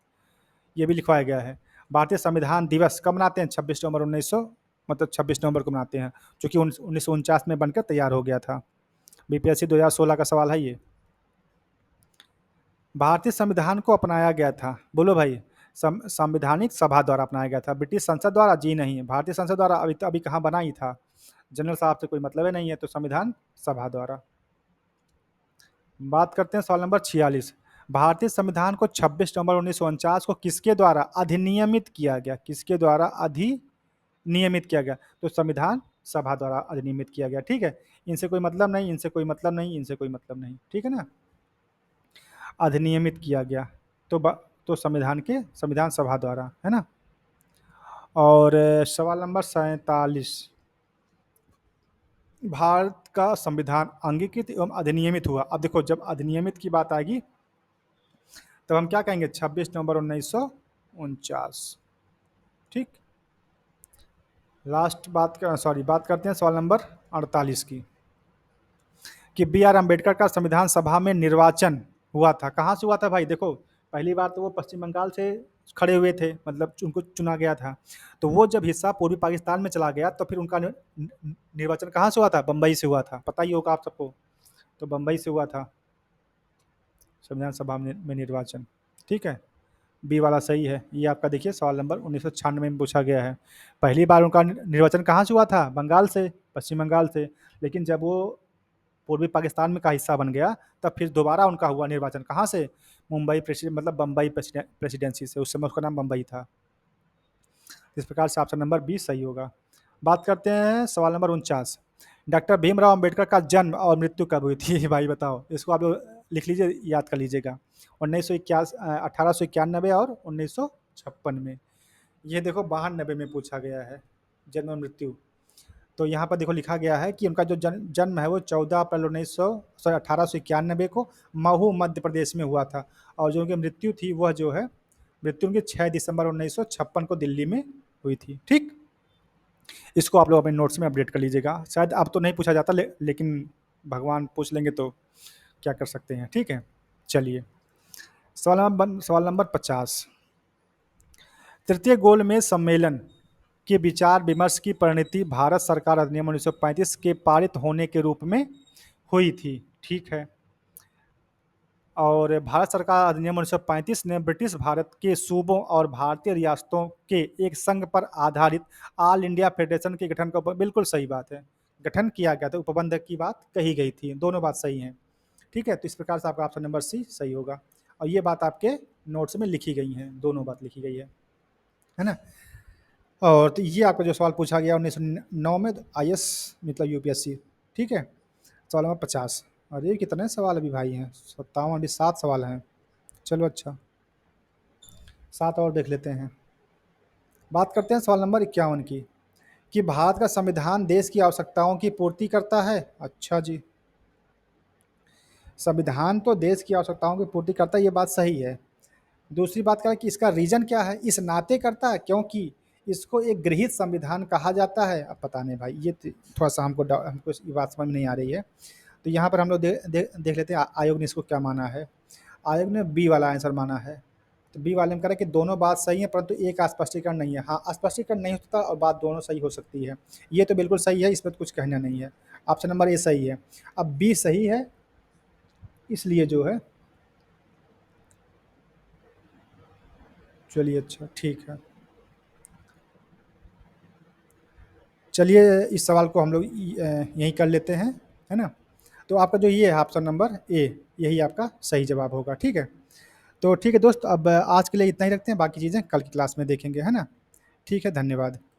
ये भी लिखवाया गया है। भारतीय संविधान दिवस कब मनाते हैं? 26 नवंबर को मनाते हैं, जो कि 1949 में बनकर तैयार हो गया था। बीपीएससी 2016 का सवाल है ये। भारतीय संविधान को अपनाया गया था, बोलो भाई। संवैधानिक सभा द्वारा अपनाया गया था, ब्रिटिश संसद द्वारा? जी नहीं, भारतीय संसद द्वारा अभी कहाँ बना ही था, जनरल साहब से कोई मतलब ही नहीं है, तो संविधान सभा द्वारा। बात करते हैं सवाल नंबर 46। भारतीय संविधान को 26 नवंबर 1949 को किसके द्वारा अधिनियमित किया गया? किसके द्वारा अधिनियमित किया गया? तो संविधान सभा द्वारा अधिनियमित किया गया। ठीक है, इनसे कोई मतलब नहीं, इनसे कोई मतलब नहीं, इनसे कोई मतलब नहीं। ठीक है ना, अधिनियमित किया गया तो तो संविधान सभा द्वारा, है ना। और सवाल नंबर 47, भारत का संविधान अंगीकृत एवं अधिनियमित हुआ। अब देखो, जब अधिनियमित की बात आएगी तब हम क्या कहेंगे? 26 नवंबर 1949। ठीक, लास्ट बात करते हैं सवाल नंबर 48 की, कि बी आर अम्बेडकर का संविधान सभा में निर्वाचन हुआ था। कहाँ से हुआ था भाई? देखो, पहली बार तो वो पश्चिम बंगाल से खड़े हुए थे, मतलब उनको चुना गया था। तो वो जब हिस्सा पूर्वी पाकिस्तान में चला गया तो फिर उनका निर्वाचन कहाँ से हुआ था? बम्बई से हुआ था, पता ही होगा आप सबको। तो बम्बई से हुआ था संविधान सभा में निर्वाचन। ठीक है, बी वाला सही है। ये आपका देखिए सवाल नंबर 1996 में पूछा गया है। पहली बार उनका निर्वाचन कहाँ से हुआ था? बंगाल से, पश्चिम बंगाल से। लेकिन जब वो पूर्वी पाकिस्तान में का हिस्सा बन गया तब फिर दोबारा उनका हुआ निर्वाचन। कहाँ से? मुंबई मतलब बम्बई प्रेसिडेंसी से। उस समय उसका नाम बम्बई था। इस प्रकार से ऑप्शन नंबर बी सही होगा। बात करते हैं सवाल नंबर 49, डॉक्टर भीमराव अंबेडकर का जन्म और मृत्यु कब हुई थी? भाई बताओ, इसको आप लोग लिख लीजिए, याद कर लीजिएगा। 1891 और 1956 में। ये देखो 92 में पूछा गया है, जन्म और मृत्यु। तो यहाँ पर देखो लिखा गया है कि उनका जो जन्म है वो 14 अप्रैल 1891 को महू मध्य प्रदेश में हुआ था। और जो उनकी मृत्यु थी वह जो है, मृत्यु उनकी 6 दिसंबर 1956 को दिल्ली में हुई थी। ठीक, इसको आप लोग अपने नोट्स में अपडेट कर लीजिएगा। शायद अब तो नहीं पूछा जाता, लेकिन भगवान पूछ लेंगे तो क्या कर सकते हैं। ठीक है, चलिए सवाल नंबर 50, तृतीय गोलमेज सम्मेलन के विचार विमर्श की परिणति भारत सरकार अधिनियम 1935 के पारित होने के रूप में हुई थी। ठीक है, और भारत सरकार अधिनियम 1935 ने ब्रिटिश भारत के सूबों और भारतीय रियासतों के एक संघ पर आधारित ऑल इंडिया फेडरेशन के गठन का, बिल्कुल सही बात है, गठन किया गया था। उपबंध की बात कही गई थी, दोनों बात सही हैं। ठीक है, तो इस प्रकार से आपका ऑप्शन नंबर सी सही होगा। और ये बात आपके नोट्स में लिखी गई है, दोनों बात लिखी गई है ना। और तो ये आपका जो सवाल पूछा गया 1909 में, आईएएस मतलब यूपीएससी। ठीक है, सवाल नंबर 50। अरे कितने सवाल अभी भाई हैं? 57, अभी 7 सवाल हैं। चलो अच्छा, 7 और देख लेते हैं। बात करते हैं सवाल नंबर 51 की, कि भारत का संविधान देश की आवश्यकताओं की पूर्ति करता है। अच्छा जी, संविधान तो देश की आवश्यकताओं की पूर्ति करता है, ये बात सही है। दूसरी बात क्या है कि इसका रीजन क्या है? इस नाते करता है क्योंकि इसको एक गृहीत संविधान कहा जाता है। अब पता नहीं भाई, ये थोड़ा सा हमको ये बात समझ में नहीं आ रही है। तो यहाँ पर हम लोग देख लेते हैं आयोग ने इसको क्या माना है। आयोग ने बी वाला आंसर माना है। तो बी वाले में कह रहा है कि दोनों बात सही है, परंतु एक स्पष्टीकरण नहीं है। हाँ, स्पष्टीकरण नहीं होता और बात दोनों सही हो सकती है। ये तो बिल्कुल सही है, इसमें तो कुछ कहना नहीं है। ऑप्शन नंबर ए सही है। अब बी सही है, इसलिए जो है, चलिए अच्छा ठीक है। चलिए इस सवाल को हम लोग यहीं कर लेते हैं, है ना। तो आपका जो ये है ऑप्शन नंबर ए, यही आपका सही जवाब होगा। ठीक है, तो ठीक है दोस्त, अब आज के लिए इतना ही रखते हैं, बाकी चीज़ें कल की क्लास में देखेंगे, है ना। ठीक है, धन्यवाद।